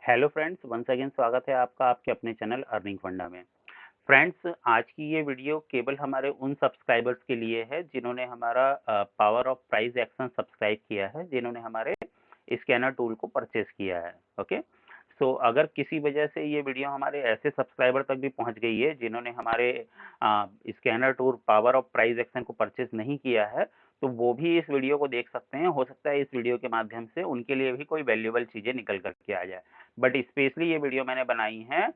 Hello friends, once again स्वागत है आपका आपके अपने चैनल अर्निंग फंडा में। फ्रेंड्स, आज की ये वीडियो केवल हमारे उन सब्सक्राइबर्स के लिए है जिन्होंने हमारा power of price action subscribe किया है, जिन्होंने हमारे स्कैनर टूल को परचेज किया है। ओके, सो अगर किसी वजह से ये वीडियो हमारे ऐसे सब्सक्राइबर तक भी पहुंच गई है जिन्होंने हमारे scanner tool power of price action को परचेज नहीं किया है, तो वो भी इस वीडियो को देख सकते हैं। हो सकता है इस वीडियो के माध्यम से उनके लिए भी कोई वैल्यूएबल चीज़ें निकल करके आ जाए। बट स्पेशली ये वीडियो मैंने बनाई है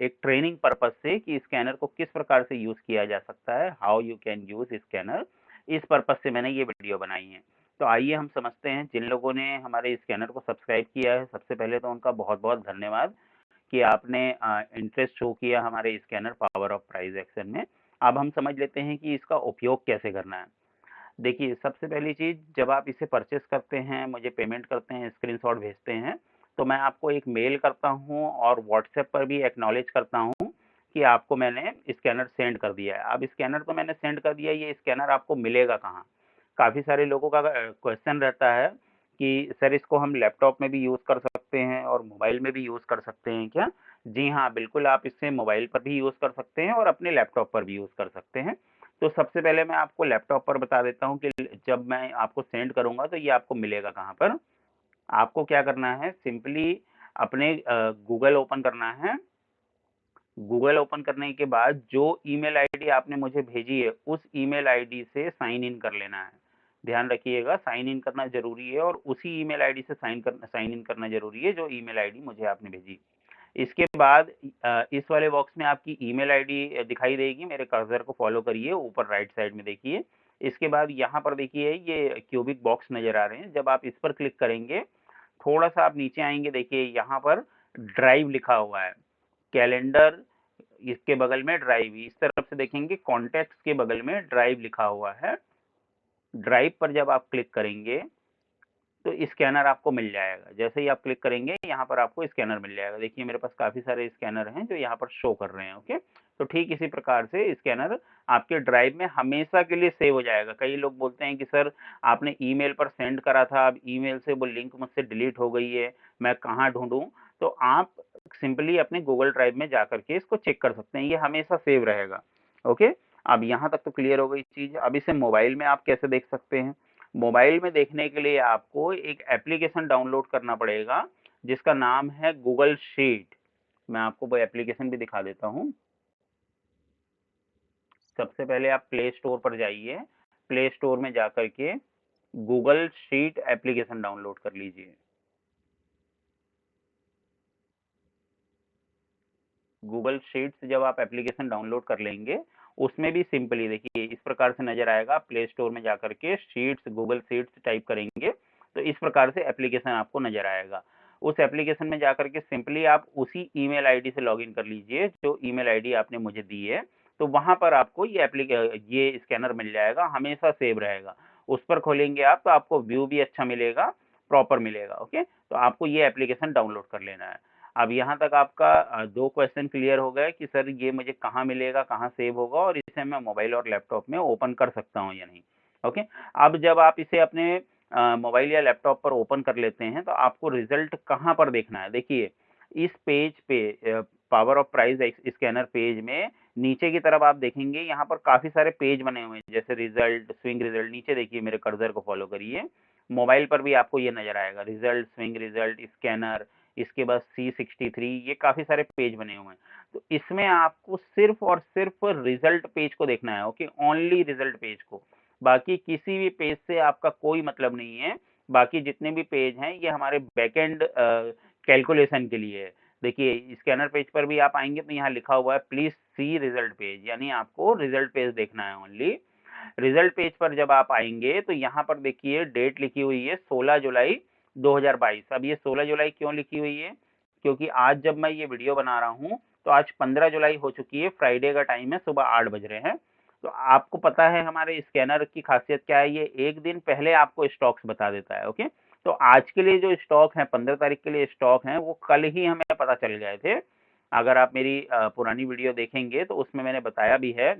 एक ट्रेनिंग पर्पज से कि स्कैनर को किस प्रकार से यूज़ किया जा सकता है, how you can use scanner. इस पर्पज से मैंने ये वीडियो बनाई है। तो आइए हम समझते हैं। जिन लोगों ने हमारे स्कैनर को सब्सक्राइब किया है, सबसे पहले तो उनका बहुत बहुत धन्यवाद कि आपने इंटरेस्ट शो किया हमारे scanner power of price action में। अब हम समझ लेते हैं कि इसका उपयोग कैसे करना है। देखिए, सबसे पहली चीज़, जब आप इसे परचेस करते हैं, मुझे पेमेंट करते हैं, स्क्रीनशॉट भेजते हैं, तो मैं आपको एक मेल करता हूँ और व्हाट्सएप पर भी एक्नॉलेज करता हूँ कि आपको मैंने स्कैनर सेंड कर दिया है। अब स्कैनर तो मैंने सेंड कर दिया, ये स्कैनर आपको मिलेगा कहाँ? काफ़ी सारे लोगों का क्वेश्चन रहता है कि सर, इसको हम लैपटॉप में भी यूज़ कर सकते हैं और मोबाइल में भी यूज़ कर सकते हैं क्या? जी हाँ, बिल्कुल, आप इसे मोबाइल पर भी यूज़ कर सकते हैं और अपने लैपटॉप पर भी यूज़ कर सकते हैं। तो सबसे पहले मैं आपको लैपटॉप पर बता देता हूँ कि जब मैं आपको सेंड करूँगा तो ये आपको मिलेगा कहाँ पर। आपको क्या करना है, सिंपली अपने गूगल ओपन करना है। गूगल ओपन करने के बाद जो ईमेल आईडी आपने मुझे भेजी है, उस ईमेल आईडी से साइन इन कर लेना है। ध्यान रखिएगा, साइन इन करना ज़रूरी है और उसी ईमेल आईडी से साइन इन करना ज़रूरी है जो ईमेल आईडी मुझे आपने भेजी। इसके बाद इस वाले बॉक्स में आपकी ईमेल आईडी दिखाई देगी। मेरे कर्सर को फॉलो करिए, ऊपर राइट साइड में देखिए। इसके बाद यहाँ पर देखिए ये क्यूबिक बॉक्स नज़र आ रहे हैं। जब आप इस पर क्लिक करेंगे, थोड़ा-सा आप नीचे आएँगे, देखिए यहाँ पर ड्राइव लिखा हुआ है। कैलेंडर इसके बगल में ड्राइव, इस तरफ से देखेंगे कॉन्टैक्ट्स के बगल में ड्राइव लिखा हुआ है। ड्राइव पर जब आप क्लिक करेंगे तो स्कैनर आपको मिल जाएगा। जैसे ही आप क्लिक करेंगे, यहाँ पर आपको स्कैनर मिल जाएगा। देखिए मेरे पास काफ़ी सारे स्कैनर हैं जो यहाँ पर शो कर रहे हैं। ओके, तो ठीक इसी प्रकार से स्कैनर आपके ड्राइव में हमेशा के लिए सेव हो जाएगा। कई लोग बोलते हैं कि सर, आपने ईमेल पर सेंड करा था, अब ईमेल से वो लिंक मुझसे डिलीट हो गई है, मैं कहाँ ढूंढूं? तो आप सिंपली अपने गूगल ड्राइव में जा करके इसको चेक कर सकते हैं, ये हमेशा सेव रहेगा। ओके, अब यहाँ तक तो क्लियर हो गई चीज़। अब इसे मोबाइल में आप कैसे देख सकते हैं? मोबाइल में देखने के लिए आपको एक एप्लीकेशन डाउनलोड करना पड़ेगा जिसका नाम है गूगल शीट। मैं आपको वो एप्लीकेशन भी दिखा देता हूँ। सबसे पहले आप प्ले स्टोर पर जाइए। प्ले स्टोर में जा करके गूगल शीट एप्लीकेशन डाउनलोड कर लीजिए। गूगल शीट्स जब आप एप्लीकेशन डाउनलोड कर लेंगे, उसमें भी सिंपली देखिए इस प्रकार से नजर आएगा। प्ले स्टोर में जा करके शीट्स, गूगल शीट्स टाइप करेंगे तो इस प्रकार से एप्लीकेशन आपको नजर आएगा। उस एप्लीकेशन में जा करके सिंपली आप उसी ईमेल आईडी से लॉगिन कर लीजिए जो ईमेल आईडी आपने मुझे दी है। तो वहां पर आपको ये स्कैनर मिल जाएगा, हमेशा सेव रहेगा। उस पर खोलेंगे आप तो आपको व्यू भी अच्छा मिलेगा, प्रॉपर मिलेगा। ओके, तो आपको ये एप्लीकेशन डाउनलोड कर लेना है। अब यहाँ तक आपका 2 क्वेश्चन क्लियर हो गए कि सर ये मुझे कहाँ मिलेगा, कहाँ सेव होगा और इसे मैं मोबाइल और लैपटॉप में ओपन कर सकता हूँ या नहीं। ओके, अब जब आप इसे अपने मोबाइल या लैपटॉप पर ओपन कर लेते हैं तो आपको रिजल्ट कहाँ पर देखना है? देखिए, इस पेज पे power of price scanner page में नीचे की तरफ आप देखेंगे, यहाँ पर काफ़ी सारे पेज बने हुए हैं, जैसे रिजल्ट, स्विंग रिजल्ट। नीचे देखिए, मेरे कर्सर को फॉलो करिए। मोबाइल पर भी आपको ये नज़र आएगा, रिजल्ट, स्विंग रिजल्ट, स्कैनर। इसके बाद C63, ये काफ़ी सारे पेज बने हुए हैं। तो इसमें आपको सिर्फ और सिर्फ रिजल्ट पेज को देखना है। ओके, ओनली रिजल्ट पेज को। बाकी किसी भी पेज से आपका कोई मतलब नहीं है। बाकी जितने भी पेज हैं ये हमारे बैकएंड कैलकुलेशन के लिए है। देखिए, स्कैनर पेज पर भी आप आएंगे तो यहाँ लिखा हुआ है प्लीज सी रिजल्ट पेज, यानी आपको रिजल्ट पेज देखना है ओनली। रिजल्ट पेज पर जब आप आएंगे तो यहाँ पर देखिए डेट लिखी हुई है 16 जुलाई 2022। अब ये 16 जुलाई क्यों लिखी हुई है? क्योंकि आज जब मैं ये वीडियो बना रहा हूँ तो आज 15 जुलाई हो चुकी है, फ्राइडे का टाइम है, सुबह 8 बज रहे हैं। तो आपको पता है हमारे स्कैनर की खासियत क्या है, ये एक दिन पहले आपको स्टॉक्स बता देता है। ओके, तो आज के लिए जो स्टॉक है, 15 तारीख के लिए स्टॉक हैं, वो कल ही हमें पता चल गए थे। अगर आप मेरी पुरानी वीडियो देखेंगे तो उसमें मैंने बताया भी है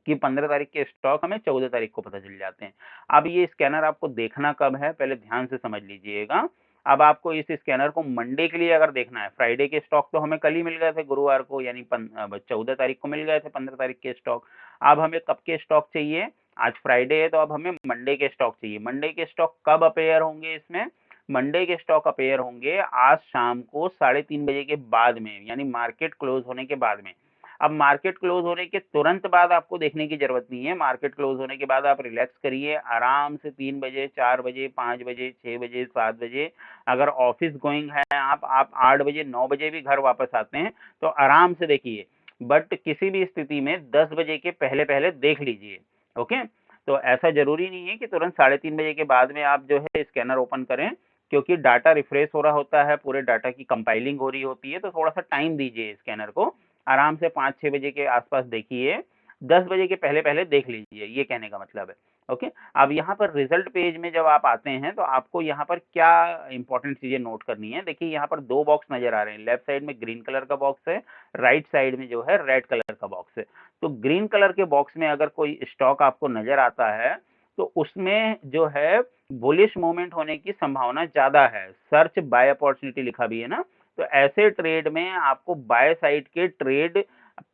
कि 15 तारीख के स्टॉक हमें 14 तारीख को पता चल जाते हैं। अब ये स्कैनर आपको देखना कब है, पहले ध्यान से समझ लीजिएगा। अब आपको इस स्कैनर को मंडे के लिए अगर देखना है, फ्राइडे के स्टॉक तो हमें कल ही मिल गए थे, गुरुवार को, यानी 14 तारीख को मिल गए थे 15 तारीख के स्टॉक। अब हमें कब के स्टॉक चाहिए? आज फ्राइडे है तो अब हमें मंडे के स्टॉक चाहिए। मंडे के स्टॉक कब अपेयर होंगे इसमें? मंडे के स्टॉक अपेयर होंगे आज शाम को 3:30 बजे के बाद में, यानी मार्केट क्लोज होने के बाद में। अब मार्केट क्लोज होने के तुरंत बाद आपको देखने की जरूरत नहीं है। मार्केट क्लोज होने के बाद आप रिलैक्स करिए आराम से, 3 बजे, 4 बजे, 5 बजे, 6 बजे, 7 बजे, अगर ऑफिस गोइंग है आप 8 बजे, 9 बजे भी घर वापस आते हैं तो आराम से देखिए, बट किसी भी स्थिति में 10 बजे के पहले पहले देख लीजिए। ओके, तो ऐसा जरूरी नहीं है कि तुरंत 3:30 बजे के बाद में आप जो है स्कैनर ओपन करें, क्योंकि डाटा रिफ्रेश हो रहा होता है, पूरे डाटा की कंपाइलिंग हो रही होती है, तो थोड़ा सा टाइम दीजिए स्कैनर को। आराम से 5-6 बजे के आसपास देखिए, 10 बजे के पहले पहले देख लीजिए, ये कहने का मतलब है। ओके, अब यहाँ पर रिजल्ट पेज में जब आप आते हैं तो आपको यहाँ पर क्या इंपॉर्टेंट चीजें नोट करनी है। देखिए यहाँ पर 2 बॉक्स नजर आ रहे हैं, लेफ्ट साइड में ग्रीन कलर का बॉक्स है, राइट साइड में जो है रेड कलर का बॉक्स है। तो ग्रीन कलर के बॉक्स में अगर कोई स्टॉक आपको नजर आता है तो उसमें जो है बुलिश मूवमेंट होने की संभावना ज्यादा है। सर्च बाय अपॉर्चुनिटी लिखा भी है ना, तो ऐसे ट्रेड में आपको बाय साइड के ट्रेड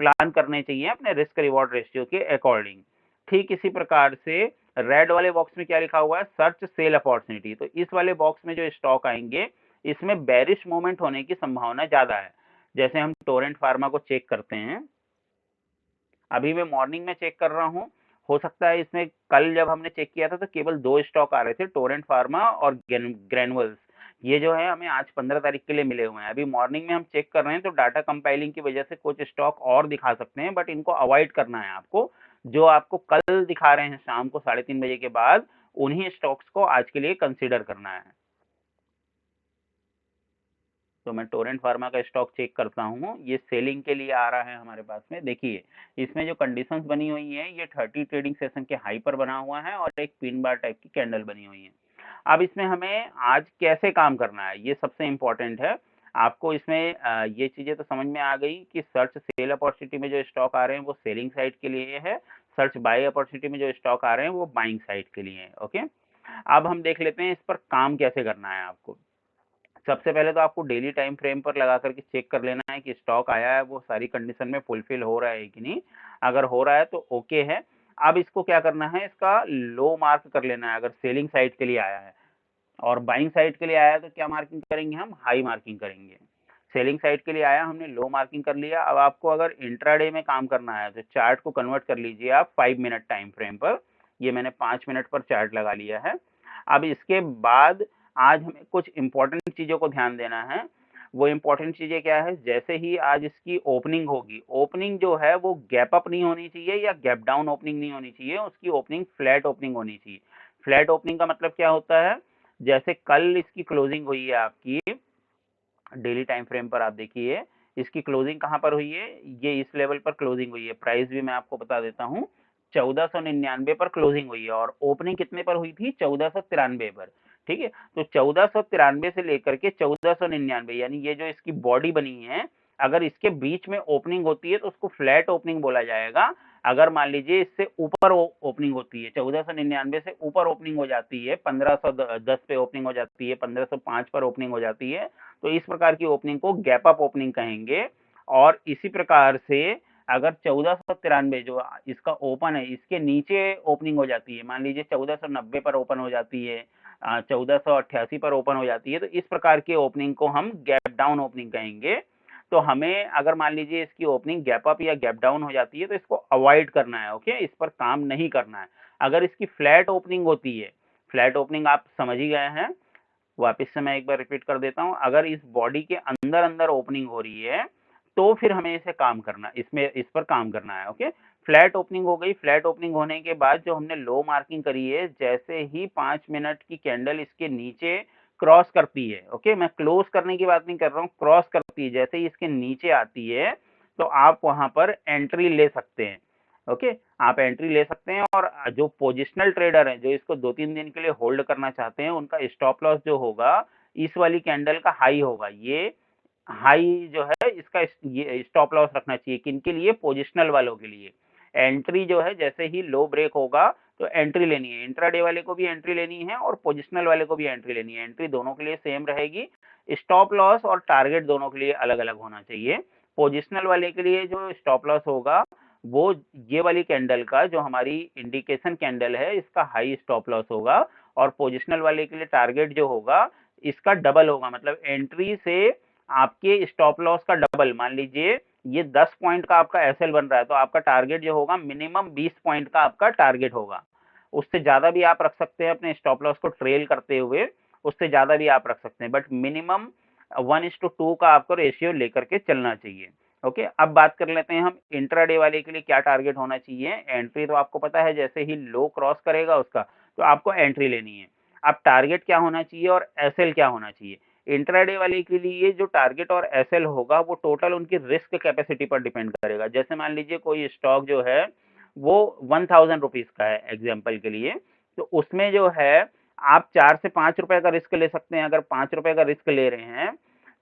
प्लान करने चाहिए अपने रिस्क रिवॉर्ड रेशियो के अकॉर्डिंग। ठीक इसी प्रकार से रेड वाले बॉक्स में क्या लिखा हुआ है? Search sale opportunity. तो इस वाले बॉक्स में जो स्टॉक आएंगे इसमें बेरिश मूवमेंट होने की संभावना ज्यादा है। जैसे हम टोरेंट फार्मा को चेक करते हैं, अभी मैं मॉर्निंग में चेक कर रहा हूँ, हो सकता है इसमें कल जब हमने चेक किया था तो केवल 2 स्टॉक आ रहे थे, टोरेंट फार्मा और ग्रेनुअल्स। ये जो है हमें आज 15 तारीख के लिए मिले हुए हैं। अभी मॉर्निंग में हम चेक कर रहे हैं तो डाटा कंपाइलिंग की वजह से कुछ स्टॉक और दिखा सकते हैं, बट इनको अवॉइड करना है आपको। जो आपको कल दिखा रहे हैं शाम को 3:30 बजे के बाद, उन्हीं स्टॉक्स को आज के लिए कंसिडर करना है। तो मैं टोरेंट फार्मा का स्टॉक चेक करता हूँ, ये सेलिंग के लिए आ रहा है हमारे पास में। देखिए इसमें जो कंडीशंस बनी हुई है, ये 30 ट्रेडिंग सेशन के हाई पर बना हुआ है और एक पिन बार टाइप की कैंडल बनी हुई है। अब इसमें हमें आज कैसे काम करना है, ये सबसे इंपॉर्टेंट है। आपको इसमें ये चीजें तो समझ में आ गई कि सर्च सेल अपॉर्चुनिटी में जो स्टॉक आ रहे हैं वो सेलिंग साइड के लिए है, सर्च बाय अपॉर्चुनिटी में जो स्टॉक आ रहे हैं वो बाइंग साइड के लिए है। ओके, अब हम देख लेते हैं इस पर काम कैसे करना है आपको। सबसे पहले तो आपको डेली टाइम फ्रेम पर लगा करके चेक कर लेना है कि स्टॉक आया है वो सारी कंडीशन में फुलफिल हो रहा है कि नहीं। अगर हो रहा है तो ओके है। अब इसको क्या करना है, इसका लो मार्क कर लेना है अगर सेलिंग साइड के लिए आया है, और बाइंग साइड के लिए आया है तो क्या मार्किंग करेंगे, हम हाई मार्किंग करेंगे। सेलिंग साइड के लिए आया, हमने लो मार्किंग कर लिया। अब आपको अगर इंट्राडे में काम करना है तो चार्ट को कन्वर्ट कर लीजिए आप 5 मिनट टाइम फ्रेम पर। ये मैंने 5 मिनट पर चार्ट लगा लिया है। अब इसके बाद आज हमें कुछ इंपॉर्टेंट चीजों को ध्यान देना है। वो इंपॉर्टेंट चीजें क्या है, जैसे ही आज इसकी ओपनिंग होगी, ओपनिंग जो है वो गैप अप नहीं होनी चाहिए या गैप डाउन ओपनिंग नहीं होनी चाहिए, उसकी ओपनिंग फ्लैट ओपनिंग होनी चाहिए। फ्लैट ओपनिंग का मतलब क्या होता है, जैसे कल इसकी क्लोजिंग हुई है आपकी डेली टाइम फ्रेम पर, आप देखिए इसकी क्लोजिंग कहां पर हुई है, ये इस लेवल पर क्लोजिंग हुई है। प्राइस भी मैं आपको बता देता हूँ, 1499 पर क्लोजिंग हुई है और ओपनिंग कितने पर हुई थी, 1493 पर। ठीक है, तो 1493 से लेकर के 1499, यानी ये जो इसकी बॉडी बनी है, अगर इसके बीच में ओपनिंग होती है तो उसको फ्लैट ओपनिंग बोला जाएगा। अगर मान लीजिए इससे ऊपर ओपनिंग होती है, 1499 से ऊपर ओपनिंग हो जाती है, 1510 पे ओपनिंग हो जाती है, 1505 पर ओपनिंग हो जाती है, तो इस प्रकार की ओपनिंग को गैप अप ओपनिंग कहेंगे। और इसी प्रकार से अगर 1493 जो इसका ओपन है, इसके नीचे ओपनिंग हो जाती है, मान लीजिए 1490 पर ओपन हो जाती है, 1488 पर ओपन हो जाती है, तो इस प्रकार की ओपनिंग को हम गैप डाउन ओपनिंग कहेंगे। तो हमें अगर मान लीजिए इसकी ओपनिंग गैप अप या गैप डाउन हो जाती है तो इसको अवॉइड करना है। ओके, इस पर काम नहीं करना है। अगर इसकी फ्लैट ओपनिंग होती है, फ्लैट ओपनिंग आप समझ ही गए हैं, वापस से मैं एक बार रिपीट कर देता हूं, अगर इस बॉडी के अंदर अंदर ओपनिंग हो रही है तो फिर हमें इसे काम करना, इसमें इस पर काम करना है। ओके, फ्लैट ओपनिंग हो गई। फ्लैट ओपनिंग होने के बाद जो हमने लो मार्किंग करी है, जैसे ही 5 मिनट की कैंडल इसके नीचे क्रॉस करती है, ओके, मैं क्लोज करने की बात नहीं कर रहा हूँ, क्रॉस करती है, जैसे ही इसके नीचे आती है तो आप वहां पर एंट्री ले सकते हैं। ओके, आप एंट्री ले सकते हैं। और जो पोजिशनल ट्रेडर हैं, जो इसको 2-3 दिन के लिए होल्ड करना चाहते हैं, उनका स्टॉप लॉस जो होगा इस वाली कैंडल का हाई होगा। ये हाई जो है इसका ये स्टॉप लॉस रखना चाहिए, किन के लिए, पोजिशनल वालों के लिए। एंट्री जो है जैसे ही लो ब्रेक होगा तो एंट्री लेनी है, इंट्राडे वाले को भी एंट्री लेनी है और पोजिशनल वाले को भी एंट्री लेनी है। एंट्री दोनों के लिए सेम रहेगी, स्टॉप लॉस और टारगेट दोनों के लिए अलग अलग होना चाहिए। पोजिशनल वाले के लिए जो स्टॉप लॉस होगा वो ये वाली कैंडल का, जो हमारी इंडिकेशन कैंडल है, इसका हाई स्टॉप लॉस होगा, और पोजिशनल वाले के लिए टारगेट जो होगा इसका डबल होगा, मतलब एंट्री से आपके स्टॉप लॉस का डबल। मान लीजिए ये 10 पॉइंट का आपका एसएल बन रहा है तो आपका टारगेट जो होगा मिनिमम 20 पॉइंट का आपका टारगेट होगा। उससे ज्यादा भी आप रख सकते हैं अपने स्टॉप लॉस को ट्रेल करते हुए, उससे ज्यादा भी आप रख सकते हैं, बट मिनिमम 1:2 का आपको रेशियो लेकर के चलना चाहिए। ओके, अब बात कर लेते हैं हम इंट्राडे वाले के लिए क्या टारगेट होना चाहिए। एंट्री तो आपको पता है, जैसे ही लो क्रॉस करेगा उसका तो आपको एंट्री लेनी है। अब टारगेट क्या होना चाहिए और एसएल क्या होना चाहिए। इंट्राडे वाले के लिए जो टारगेट और एसएल होगा वो टोटल उनकी रिस्क कैपेसिटी पर डिपेंड करेगा। जैसे मान लीजिए कोई स्टॉक जो है वो 1000 रुपीज का है एग्जाम्पल के लिए, तो उसमें जो है आप 4 से 5 रुपए का रिस्क ले सकते हैं। अगर 5 रुपए का रिस्क ले रहे हैं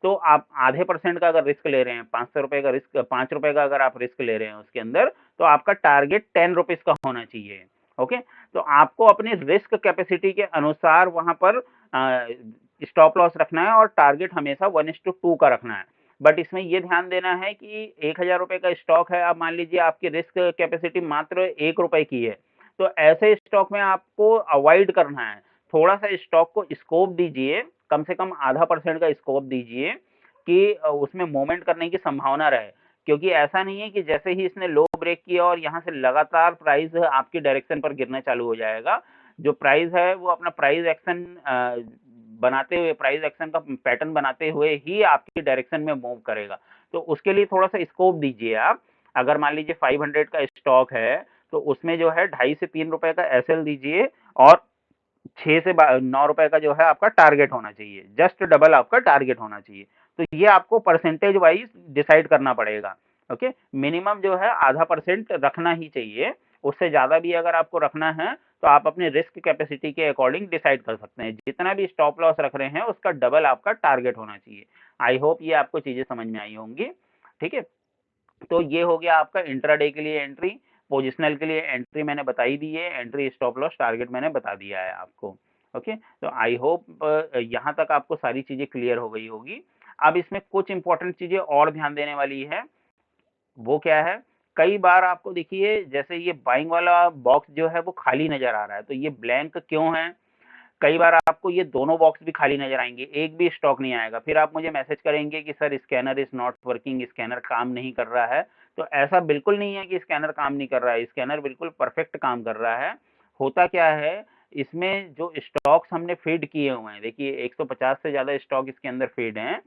तो आप आधे % का अगर रिस्क ले रहे हैं, 500 रुपए का रिस्क, 5 रुपए का अगर आप रिस्क ले रहे हैं उसके अंदर, तो आपका टारगेट 10 रुपीज का होना चाहिए। ओके, तो आपको अपनी रिस्क कैपेसिटी के अनुसार वहां पर स्टॉप लॉस रखना है और टारगेट हमेशा 1:2 का रखना है। बट इसमें ये ध्यान देना है कि 1000 रुपए का स्टॉक है, अब मान लीजिए आपकी रिस्क कैपेसिटी मात्र 1 रुपए की है, तो ऐसे स्टॉक में आपको अवॉइड करना है। थोड़ा सा स्टॉक को स्कोप दीजिए, कम से कम आधा % का स्कोप दीजिए कि उसमें मूवमेंट करने की संभावना रहे। क्योंकि ऐसा नहीं है कि जैसे ही इसने लो ब्रेक किया और यहाँ से लगातार प्राइस आपकी डायरेक्शन पर गिरना चालू हो जाएगा। जो प्राइस है वो अपना प्राइस एक्शन बनाते हुए, प्राइस एक्शन का पैटर्न बनाते हुए ही आपकी डायरेक्शन में मूव करेगा। तो उसके लिए थोड़ा सा स्कोप दीजिए आप। अगर मान लीजिए 500 का स्टॉक है तो उसमें जो है 2.5 से 3 रुपए का एसएल दीजिए और 6 से 9 रुपए का जो है आपका टारगेट होना चाहिए, जस्ट डबल आपका टारगेट होना चाहिए। तो ये आपको परसेंटेज वाइज डिसाइड करना पड़ेगा। ओके, मिनिमम जो है आधा % रखना ही चाहिए, उससे ज्यादा भी अगर आपको रखना है तो आप अपने रिस्क कैपेसिटी के अकॉर्डिंग डिसाइड कर सकते हैं। जितना भी स्टॉप लॉस रख रहे हैं उसका डबल आपका टारगेट होना चाहिए। आई होप ये आपको चीजें समझ में आई होंगी। ठीक है, तो ये हो गया आपका इंट्राडे के लिए एंट्री। पोजिशनल के लिए एंट्री मैंने बता ही दी है, एंट्री स्टॉप लॉस टारगेट मैंने बता दिया है आपको। ओके, तो आई होप यहाँ तक आपको सारी चीजें क्लियर हो गई होगी। अब इसमें कुछ इंपॉर्टेंट चीजें और ध्यान देने वाली है, वो क्या है। कई बार आपको देखिए जैसे ये बाइंग वाला बॉक्स जो है वो खाली नजर आ रहा है, तो ये ब्लैंक क्यों है। कई बार आपको ये दोनों बॉक्स भी खाली नजर आएंगे, एक भी स्टॉक नहीं आएगा, फिर आप मुझे मैसेज करेंगे कि sir scanner is not working, scanner काम नहीं कर रहा है। तो ऐसा बिल्कुल नहीं है कि स्कैनर काम नहीं कर रहा है, स्कैनर बिल्कुल परफेक्ट काम कर रहा है। होता क्या है, इसमें जो स्टॉक्स हमने फीड किए हुए हैं, देखिए 150 से ज्यादा स्टॉक इसके अंदर फीड हैं।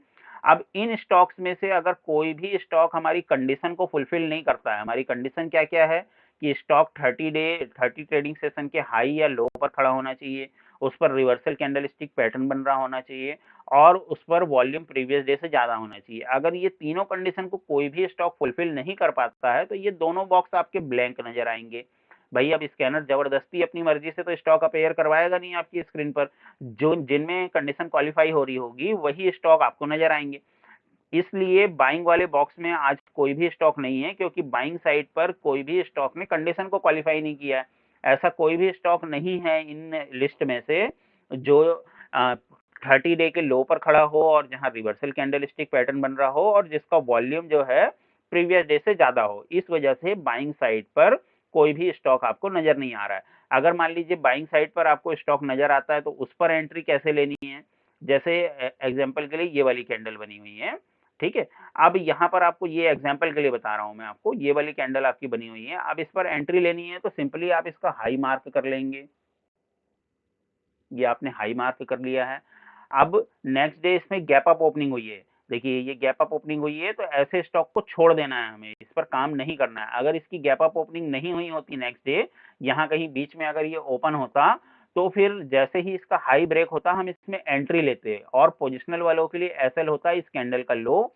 अब इन स्टॉक्स में से अगर कोई भी स्टॉक हमारी कंडीशन को फुलफिल नहीं करता है, हमारी कंडीशन क्या क्या है कि स्टॉक 30 ट्रेडिंग सेशन के हाई या लो पर खड़ा होना चाहिए, उस पर रिवर्सल कैंडलस्टिक पैटर्न बन रहा होना चाहिए, और उस पर वॉल्यूम प्रीवियस डे से ज्यादा होना चाहिए। अगर ये तीनों कंडीशन को कोई भी स्टॉक फुलफिल नहीं कर पाता है तो ये दोनों बॉक्स आपके ब्लैंक नजर आएंगे। भाई अब स्कैनर जबरदस्ती अपनी मर्जी से तो स्टॉक अपेयर करवाएगा नहीं आपकी स्क्रीन पर, जो जिनमें कंडीशन क्वालिफाई हो रही होगी वही स्टॉक आपको नजर आएंगे। इसलिए बाइंग वाले बॉक्स में आज कोई भी स्टॉक नहीं है, क्योंकि बाइंग साइड पर कोई भी स्टॉक ने कंडीशन को क्वालिफाई नहीं किया है। ऐसा कोई भी स्टॉक नहीं है इन लिस्ट में से जो 30 डे के लो पर खड़ा हो और जहां रिवर्सल कैंडलस्टिक पैटर्न बन रहा हो और जिसका वॉल्यूम जो है प्रीवियस डे से ज्यादा हो। इस वजह से बाइंग साइड पर कोई भी स्टॉक आपको नजर नहीं आ रहा है। अगर मान लीजिए बाइंग साइड पर आपको स्टॉक नजर आता है तो उस पर एंट्री कैसे लेनी है। जैसे एग्जांपल के लिए ये वाली कैंडल बनी हुई है, ठीक है। अब यहाँ पर आपको ये एग्जांपल के लिए बता रहा हूं मैं आपको, ये वाली कैंडल आपकी बनी हुई है, अब इस पर एंट्री लेनी है तो सिंपली आप इसका हाई मार्क कर लेंगे। ये आपने हाई मार्क कर लिया है। अब नेक्स्ट डे इसमें गैप अप ओपनिंग हुई है, देखिए ये गैप अप ओपनिंग हुई है, तो ऐसे स्टॉक को छोड़ देना है, हमें इस पर काम नहीं करना है। अगर इसकी गैप अप ओपनिंग नहीं हुई होती नेक्स्ट डे, यहाँ कहीं बीच में अगर ये ओपन होता तो फिर जैसे ही इसका हाई ब्रेक होता हम इसमें एंट्री लेते, और पोजिशनल वालों के लिए एसएल होता इस कैंडल का लो,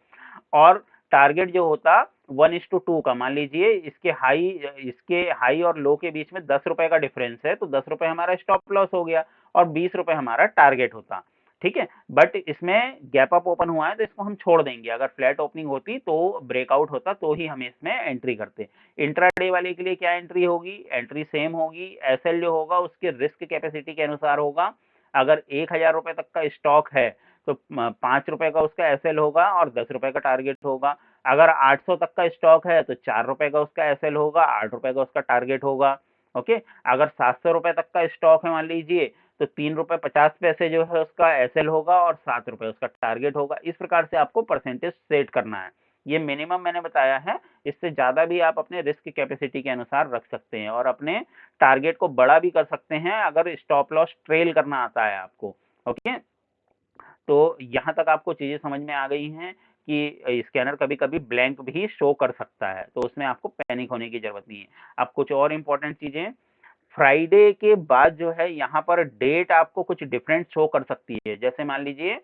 और टारगेट जो होता 1:2 का। मान लीजिए इसके हाई और लो के बीच में 10 रुपए का डिफरेंस है, तो 10 रुपए हमारा स्टॉप लॉस हो गया और 20 रुपए हमारा टारगेट होता। ठीक है। बट इसमें गैप अप ओपन हुआ है तो इसको हम छोड़ देंगे, अगर फ्लैट ओपनिंग होती तो ब्रेकआउट होता तो ही हम इसमें एंट्री करते। इंट्राडे वाले के लिए क्या एंट्री होगी, एंट्री सेम होगी, एसएल जो होगा उसके रिस्क कैपेसिटी के अनुसार होगा। अगर 1000 रुपए तक का स्टॉक है तो 5 रुपए का उसका एसएल होगा और 10 रुपए का टारगेट होगा। अगर 800 तक का स्टॉक है तो 4 रुपए का उसका एसएल होगा, 8 रुपए का उसका टारगेट होगा। ओके। अगर 700 रुपए तक का स्टॉक है मान लीजिए तो 3 रुपए 50 पैसे जो है उसका एसएल होगा और 7 रुपए उसका टारगेट होगा। इस प्रकार से आपको परसेंटेज सेट करना है। ये मिनिमम मैंने बताया है, इससे ज्यादा भी आप अपने रिस्क कैपेसिटी के अनुसार रख सकते हैं और अपने टारगेट को बड़ा भी कर सकते हैं अगर स्टॉप लॉस ट्रेल करना आता है आपको। ओके। तो यहाँ तक आपको चीजें समझ में आ गई हैं कि स्कैनर कभी कभी ब्लैंक भी शो कर सकता है, तो उसमें आपको पैनिक होने की जरूरत नहीं है। अब कुछ और इंपॉर्टेंट चीजें, फ्राइडे के बाद जो है यहाँ पर डेट आपको कुछ डिफरेंट शो कर सकती है। जैसे मान लीजिए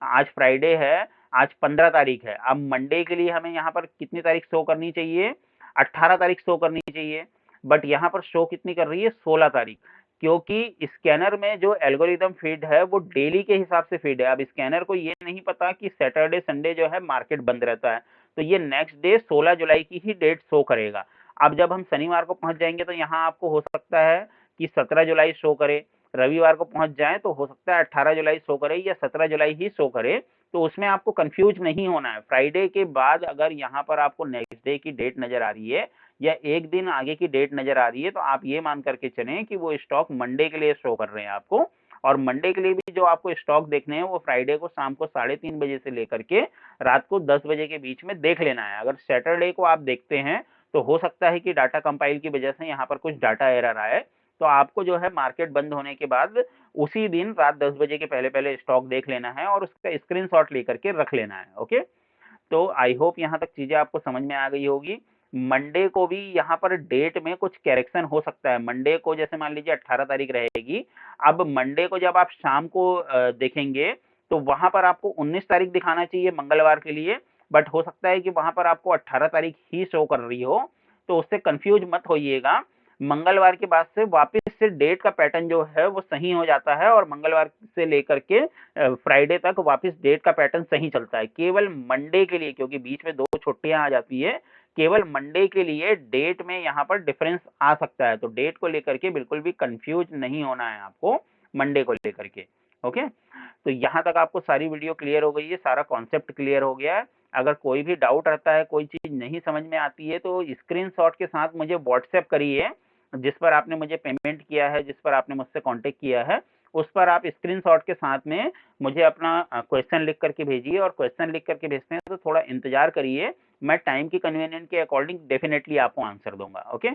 आज फ्राइडे है, आज 15 तारीख है, अब मंडे के लिए हमें यहाँ पर कितनी तारीख शो करनी चाहिए, 18 तारीख शो करनी चाहिए। बट यहाँ पर शो कितनी कर रही है, 16 तारीख, क्योंकि स्कैनर में जो एल्गोरिदम फीड है वो डेली के हिसाब से फीड है। अब स्कैनर को ये नहीं पता कि सैटरडे संडे जो है मार्केट बंद रहता है, तो ये नेक्स्ट डे 16 जुलाई की ही डेट शो करेगा। अब जब हम शनिवार को पहुंच जाएंगे तो यहाँ आपको हो सकता है कि 17 जुलाई शो करे, रविवार को पहुंच जाए तो हो सकता है 18 जुलाई शो करे या 17 जुलाई ही शो करे। तो उसमें आपको कंफ्यूज नहीं होना है। फ्राइडे के बाद अगर यहाँ पर आपको नेक्स्ट डे की डेट नजर आ रही है या एक दिन आगे की डेट नजर आ रही है तो आप ये मान करके चलें कि वो स्टॉक मंडे के लिए शो कर रहे हैं आपको। और मंडे के लिए भी जो आपको स्टॉक देखने हैं वो फ्राइडे को शाम को 3:30 बजे से लेकर के रात को 10 बजे के बीच में देख लेना है। अगर सैटरडे को आप देखते हैं तो हो सकता है कि डाटा कंपाइल की वजह से यहाँ पर कुछ डाटा एरर आए, तो आपको जो है मार्केट बंद होने के बाद उसी दिन रात 10 बजे के पहले पहले स्टॉक देख लेना है और उसका स्क्रीनशॉट लेकर के रख लेना है। ओके। तो आई होप यहाँ तक चीजें आपको समझ में आ गई होगी। मंडे को भी यहाँ पर डेट में कुछ करेक्शन हो सकता है। मंडे को जैसे मान लीजिए 18 तारीख रहेगी, अब मंडे को जब आप शाम को देखेंगे तो वहां पर आपको 19 तारीख दिखाना चाहिए मंगलवार के लिए, बट हो सकता है कि वहां पर आपको 18 तारीख ही शो कर रही हो, तो उससे कंफ्यूज मत होइएगा। मंगलवार के बाद से वापस से डेट का पैटर्न जो है वो सही हो जाता है और मंगलवार से लेकर के फ्राइडे तक वापस डेट का पैटर्न सही चलता है। केवल मंडे के लिए, क्योंकि बीच में 2 छुट्टियां आ जाती है, केवल मंडे के लिए डेट में यहाँ पर डिफरेंस आ सकता है। तो डेट को लेकर के बिल्कुल भी कंफ्यूज नहीं होना है आपको मंडे को लेकर के। ओके। तो यहाँ तक आपको सारी वीडियो क्लियर हो गई है, सारा कॉन्सेप्ट क्लियर हो गया है। अगर कोई भी डाउट रहता है, कोई चीज नहीं समझ में आती है तो स्क्रीनशॉट के साथ मुझे व्हाट्सएप करिए। जिस पर आपने मुझे पेमेंट किया है, जिस पर आपने मुझसे कांटेक्ट किया है, उस पर आप स्क्रीनशॉट के साथ में मुझे अपना क्वेश्चन लिख करके भेजिए। और क्वेश्चन लिख करके भेजते हैं तो थोड़ा इंतजार करिए, मैं टाइम की कन्वीनियंट के अकॉर्डिंग डेफिनेटली आपको आंसर दूंगा। Okay.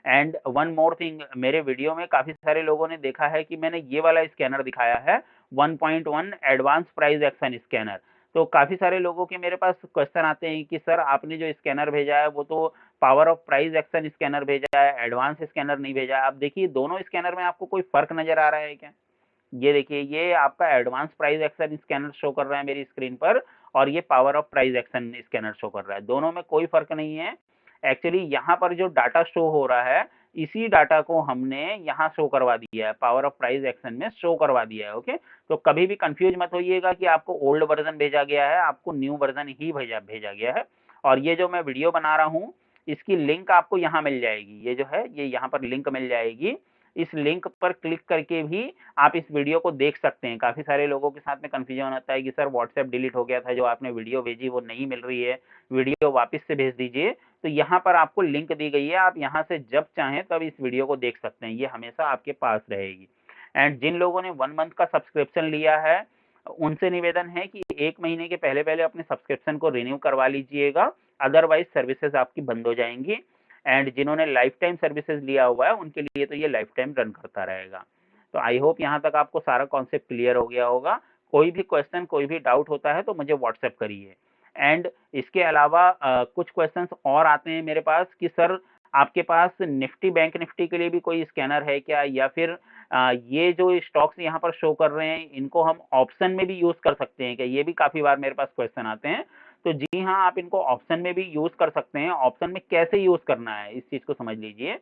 And one more thing, मेरे वीडियो में काफी सारे लोगों ने देखा है कि मैंने ये वाला स्कैनर दिखाया है 1.1 एडवांस प्राइस एक्शन स्कैनर। तो काफी सारे लोगों के मेरे पास क्वेश्चन आते हैं कि सर आपने जो स्कैनर भेजा है वो तो power of price action scanner भेजा है, एडवांस स्कैनर नहीं भेजा है। आप देखिए दोनों स्कैनर में आपको कोई फर्क नजर आ रहा है क्या? ये देखिए, ये आपका advance price action scanner show कर रहा है मेरी स्क्रीन पर और ये power of price action scanner show कर रहा है। दोनों में कोई फर्क नहीं है। एक्चुअली यहाँ पर जो डाटा शो हो रहा है इसी डाटा को हमने यहाँ शो करवा दिया है, पावर ऑफ प्राइस एक्शन में शो करवा दिया है। ओके। तो कभी भी कंफ्यूज मत होइएगा कि आपको ओल्ड वर्जन भेजा गया है, आपको न्यू वर्जन ही भेजा गया है। और ये जो मैं वीडियो बना रहा हूँ इसकी लिंक आपको यहाँ मिल जाएगी, ये जो है ये यहाँ पर लिंक मिल जाएगी। इस लिंक पर क्लिक करके भी आप इस वीडियो को देख सकते हैं। काफी सारे लोगों के साथ में कंफ्यूजन होता है कि सर व्हाट्सएप डिलीट हो गया था, जो आपने वीडियो भेजी वो नहीं मिल रही है, वीडियो वापस से भेज दीजिए। तो यहाँ पर आपको लिंक दी गई है, आप यहाँ से जब चाहें तब इस वीडियो को देख सकते हैं, ये हमेशा आपके पास रहेगी। एंड जिन लोगों ने 1 मंथ का सब्सक्रिप्शन लिया है उनसे निवेदन है कि 1 महीने के पहले पहले अपने सब्सक्रिप्शन को रिन्यू करवा लीजिएगा, अदरवाइज सर्विसेज आपकी बंद हो जाएंगी। एंड जिन्होंने लाइफ टाइम सर्विसेज लिया हुआ है उनके लिए तो ये लाइफ टाइम रन करता रहेगा। तो आई होप यहाँ तक आपको सारा कॉन्सेप्ट क्लियर हो गया होगा। कोई भी क्वेश्चन, कोई भी डाउट होता है तो मुझे व्हाट्सएप करिए। एंड इसके अलावा कुछ क्वेश्चंस और आते हैं मेरे पास कि सर आपके पास निफ्टी बैंक निफ्टी के लिए भी कोई स्कैनर है क्या, या फिर ये जो स्टॉक्स यहाँ पर शो कर रहे हैं इनको हम ऑप्शन में भी यूज कर सकते हैं क्या? ये भी काफी बार मेरे पास क्वेश्चन आते हैं। तो जी हाँ, आप इनको ऑप्शन में भी यूज कर सकते हैं। ऑप्शन में कैसे यूज करना है इस चीज को समझ लीजिए।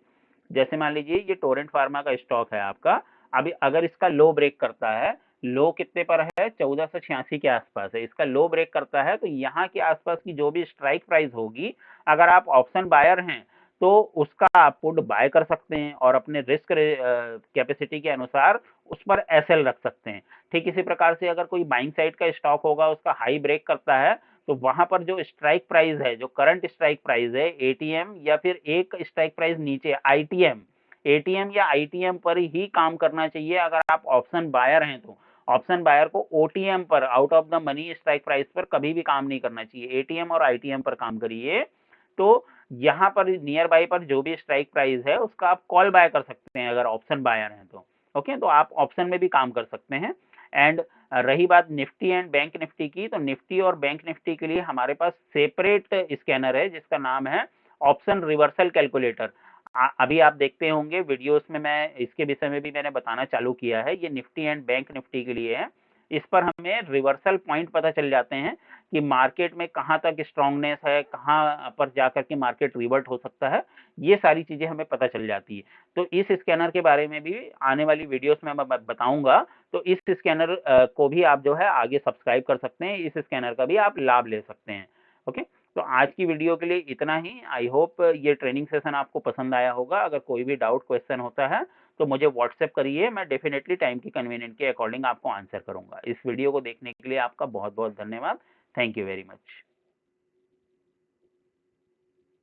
जैसे मान लीजिए ये टोरेंट फार्मा का स्टॉक है आपका, अभी अगर इसका लो ब्रेक करता है लो कितने पर है, 1486 के आसपास है, इसका लो ब्रेक करता है तो यहाँ के आसपास की जो भी स्ट्राइक प्राइस होगी, अगर आप ऑप्शन बायर हैं तो उसका आप पुट बाय कर सकते हैं और अपने रिस्क कैपेसिटी के अनुसार उस पर एसएल रख सकते हैं। ठीक इसी प्रकार से अगर कोई बाइंग साइड का स्टॉक होगा, उसका हाई ब्रेक करता है, तो वहां पर जो स्ट्राइक प्राइस है, जो करंट स्ट्राइक प्राइस है एटीएम या फिर एक स्ट्राइक प्राइस नीचे आईटीएम, एटीएम या आईटीएम पर ही काम करना चाहिए अगर आप ऑप्शन बायर हैं तो। ऑप्शन बायर को ओटीएम पर, out of the money strike price पर कभी भी काम नहीं करना चाहिए, एटीएम और आईटीएम पर काम करिए। तो यहाँ पर नियर बाई पर जो भी स्ट्राइक प्राइस है उसका आप कॉल बाय कर सकते हैं अगर ऑप्शन बायर हैं तो। ओके, तो आप ऑप्शन में भी काम कर सकते हैं। एंड रही बात निफ्टी एंड बैंक निफ्टी की, तो निफ्टी और बैंक निफ्टी के लिए हमारे पास सेपरेट स्कैनर है जिसका नाम है ऑप्शन रिवर्सल कैलकुलेटर। अभी आप देखते होंगे वीडियोस में, मैं इसके विषय में भी मैंने बताना चालू किया है। ये निफ्टी एंड बैंक निफ्टी के लिए है। इस पर हमें रिवर्सल पॉइंट पता चल जाते हैं कि मार्केट में कहाँ तक स्ट्रांगनेस है, कहाँ पर जाकर के मार्केट रिवर्ट हो सकता है, ये सारी चीजें हमें पता चल जाती है। तो इस स्कैनर के बारे में भी आने वाली वीडियोस में मैं बताऊंगा। तो इस स्कैनर को भी आप जो है आगे सब्सक्राइब कर सकते हैं, इस स्कैनर का भी आप लाभ ले सकते हैं। ओके, तो आज की वीडियो के लिए इतना ही। आई होप ये ट्रेनिंग सेशन आपको पसंद आया होगा। अगर कोई भी डाउट क्वेश्चन होता है तो मुझे व्हाट्सएप करिए, मैं डेफिनेटली टाइम की कन्वीनियंट के अकॉर्डिंग आपको आंसर करूंगा। इस वीडियो को देखने के लिए आपका बहुत बहुत धन्यवाद। Thank you very much.